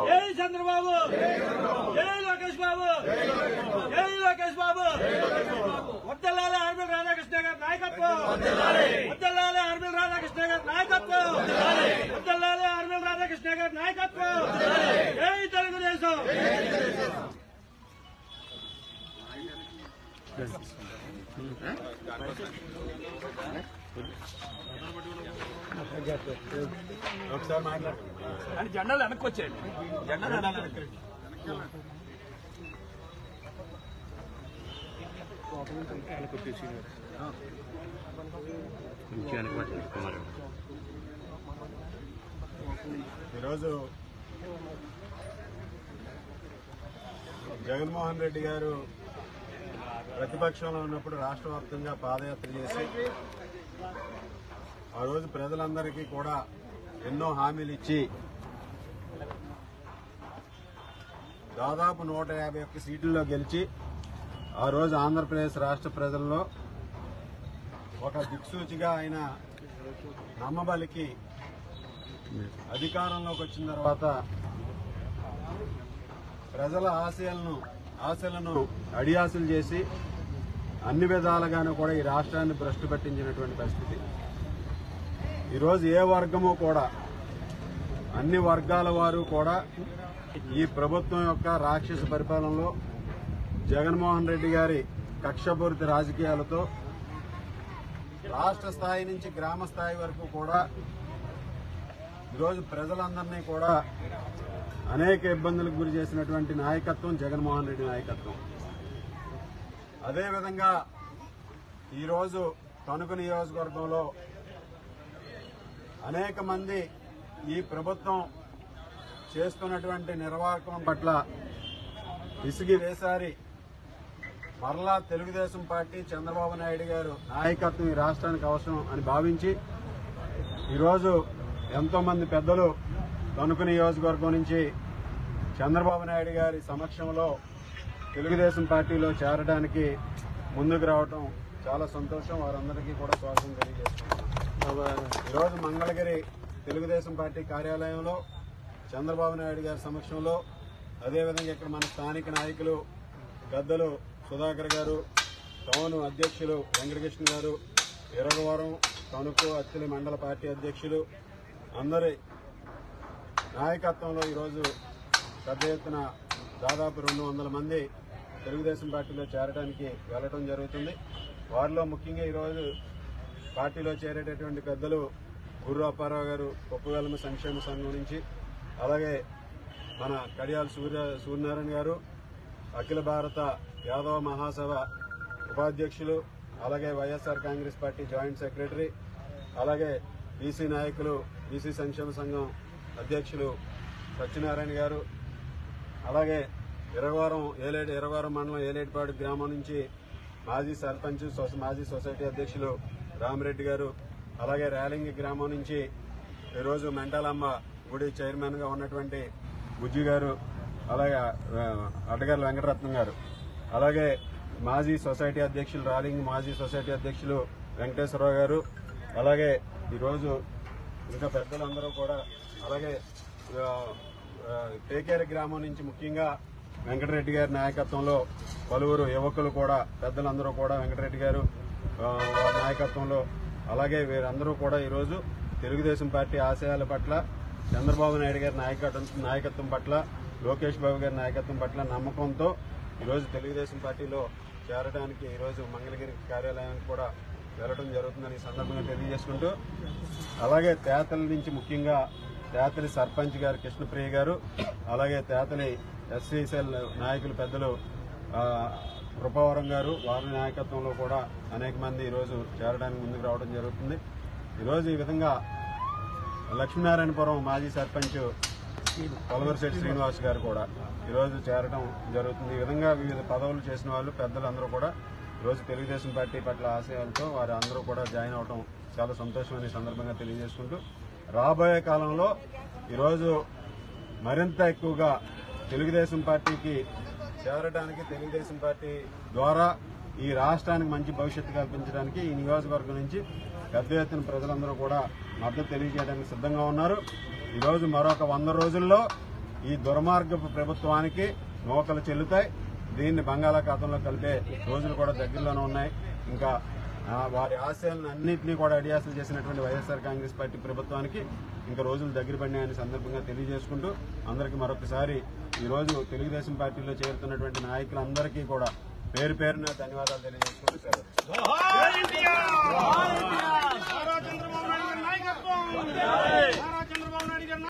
జై చంద్రబాబు, జై లోకేష్ బాబు, జై లోకేష్ బాబు. వద్దలాలి ఆర్మీల రాధాకృష్ణ గారి నాయకత్వం, వద్దలాలి ఆర్మీల రాధాకృష్ణ గారి నాయకత్వం, వద్దలాలి ఆర్మీల రాధాకృష్ణ గారి నాయకత్వం. జై తెలుగుదేశం. ఒకసారి మాట్లాడండి. జెండాలు వెనక్కి వచ్చేయండి, జెండాలు వెనక్కి. ఈరోజు జగన్మోహన్ రెడ్డి గారు ప్రతిపక్షంలో ఉన్నప్పుడు రాష్ట్ర వ్యాప్తంగా పాదయాత్ర చేసి ఆ రోజు ప్రజలందరికీ కూడా ఎన్నో హామీలు ఇచ్చి దాదాపు 151 సీట్లలో గెలిచి ఆ రోజు ఆంధ్రప్రదేశ్ రాష్ట్ర ప్రజల్లో ఒక దిక్సూచిగా ఆయన నమ్మబలికి అధికారంలోకి వచ్చిన తర్వాత ప్రజల ఆశలను అడియాసలు చేసి అన్ని విధాలుగానూ కూడా ఈ రాష్ట్రాన్ని భ్రష్టు పట్టించినటువంటి పరిస్థితి. ఈరోజు ఏ వర్గము కూడా, అన్ని వర్గాల వారు కూడా ఈ ప్రభుత్వం యొక్క రాక్షస పరిపాలనలో జగన్మోహన్ రెడ్డి గారి కక్షపూరిత రాజకీయాలతో రాష్ట్ర స్థాయి నుంచి గ్రామ స్థాయి వరకు కూడా ఈరోజు ప్రజలందరినీ కూడా అనేక ఇబ్బందులకు గురి చేసినటువంటి నాయకత్వం జగన్మోహన్ రెడ్డి నాయకత్వం. అదేవిధంగా ఈరోజు తణుకు నియోజకవర్గంలో అనేక మంది ఈ ప్రభుత్వం చేస్తున్నటువంటి నిర్వాహకం పట్ల విసిగి వేసారి మరలా తెలుగుదేశం పార్టీ చంద్రబాబు నాయుడు గారు నాయకత్వం ఈ రాష్ట్రానికి అవసరం అని భావించి ఈరోజు ఎంతో మంది పెద్దలు తణుకు నియోజకవర్గం నుంచి చంద్రబాబు నాయుడు గారి సమక్షంలో తెలుగుదేశం పార్టీలో చేరడానికి ముందుకు రావడం చాలా సంతోషం. వారందరికీ కూడా స్వాగతం తెలియజేస్తున్నాం. ఈరోజు మంగళగిరి తెలుగుదేశం పార్టీ కార్యాలయంలో చంద్రబాబు నాయుడు గారి సమక్షంలో, అదేవిధంగా ఇక్కడ మన స్థానిక నాయకులు పెద్దలు సుధాకర్ గారు, టౌన్ అధ్యక్షులు వెంకటకృష్ణ గారు, ఇరగవరం తణుకు అత్తిలి మండల పార్టీ అధ్యక్షులు అందరి నాయకత్వంలో ఈరోజు పెద్ద ఎత్తున దాదాపు 200 మంది తెలుగుదేశం పార్టీలో చేరడానికి వెళ్లడం జరుగుతుంది. వారిలో ముఖ్యంగా ఈరోజు పార్టీలో చేరేటటువంటి పెద్దలు గుర్రు అప్పారావు గారు కొప్పవేలమ సంక్షేమ సంఘం నుంచి, అలాగే మన కడియాల సూర్యనారాయణ గారు అఖిల భారత యాదవ మహాసభ ఉపాధ్యక్షులు, అలాగే YSR Congress party joint secretary, అలాగే బీసీ నాయకులు బీసీ సంక్షేమ సంఘం అధ్యక్షులు సత్యనారాయణ గారు, అలాగే ఇరగవరం మండలం ఏలేటిపాడు గ్రామం నుంచి మాజీ సర్పంచ్ మాజీ సొసైటీ అధ్యక్షులు రామిరెడ్డి గారు, అలాగే రేలింగి గ్రామం నుంచి ఈరోజు మెంటాలమ్మ గుడి చైర్మన్ గా ఉన్నటువంటి బుజ్జి గారు, అలాగే అడ్డగారి వెంకటరత్నం గారు, అలాగే మాజీ సొసైటీ అధ్యక్షులు రాలింగి మాజీ సొసైటీ అధ్యక్షులు వెంకటేశ్వరరావు గారు, అలాగే ఈరోజు ఇంకా పెద్దలందరూ కూడా, అలాగే టేకేరి గ్రామం నుంచి ముఖ్యంగా వెంకటరెడ్డి గారి నాయకత్వంలో పలువురు యువకులు కూడా, పెద్దలందరూ కూడా వెంకటరెడ్డి గారు వారి నాయకత్వంలో, అలాగే వీరందరూ కూడా ఈరోజు తెలుగుదేశం పార్టీ ఆశయాల పట్ల, చంద్రబాబు నాయుడు గారి నాయకత్వం పట్ల, లోకేష్ బాబు గారి నాయకత్వం పట్ల నమ్మకంతో ఈరోజు తెలుగుదేశం పార్టీలో చేరడానికి ఈరోజు మంగళగిరి కార్యాలయానికి కూడా వెళ్లడం జరుగుతుందని ఈ సందర్భంగా తెలియజేసుకుంటూ, అలాగే తేతల నుంచి ముఖ్యంగా తేతలి సర్పంచ్ గారు కృష్ణప్రియ గారు, అలాగే తేతలి ఎస్సీసీఎల్ నాయకులు పెద్దలు కృపావరం గారు, వారి నాయకత్వంలో కూడా అనేక మంది ఈరోజు చేరడానికి ముందుకు రావడం జరుగుతుంది. ఈరోజు ఈ విధంగా లక్ష్మీనారాయణపురం మాజీ సర్పంచ్ పొలవరిశెట్టి శ్రీనివాస్ గారు కూడా ఈరోజు చేరడం జరుగుతుంది. ఈ విధంగా వివిధ పదవులు చేసిన వాళ్ళు పెద్దలందరూ కూడా ఈరోజు తెలుగుదేశం పార్టీ పట్ల ఆశయాలతో వారు అందరూ కూడా జాయిన్ అవడం చాలా సంతోషమైన సందర్భంగా తెలియజేసుకుంటూ, రాబోయే కాలంలో ఈరోజు మరింత ఎక్కువగా తెలుగుదేశం పార్టీకి చేరడానికి, తెలుగుదేశం పార్టీ ద్వారా ఈ రాష్ట్రానికి మంచి భవిష్యత్తు కల్పించడానికి ఈ నియోజకవర్గం నుంచి పెద్ద ఎత్తున ప్రజలందరూ కూడా మద్దతు తెలియజేయడానికి సిద్ధంగా ఉన్నారు. ఈరోజు మరొక 100 రోజుల్లో ఈ దుర్మార్గపు ప్రభుత్వానికి నూకలు చెల్లుతాయి. దీన్ని బంగాళాఖాతంలో కలిపే రోజులు కూడా దగ్గరలోనే ఉన్నాయి. ఇంకా వారి ఆశయాలను అన్నింటినీ కూడా అడియాసలు చేసినటువంటి వైఎస్ఆర్ కాంగ్రెస్ పార్టీ ప్రభుత్వానికి ఇంకా రోజులు దగ్గర పడినాయని సందర్భంగా తెలియజేసుకుంటూ అందరికీ మరొకసారి ఈ రోజు తెలుగుదేశం పార్టీలో చేరుతున్నటువంటి నాయకులందరికీ కూడా పేరు పేరున ధన్యవాదాలు తెలియజేసుకుంటూ సెలవు.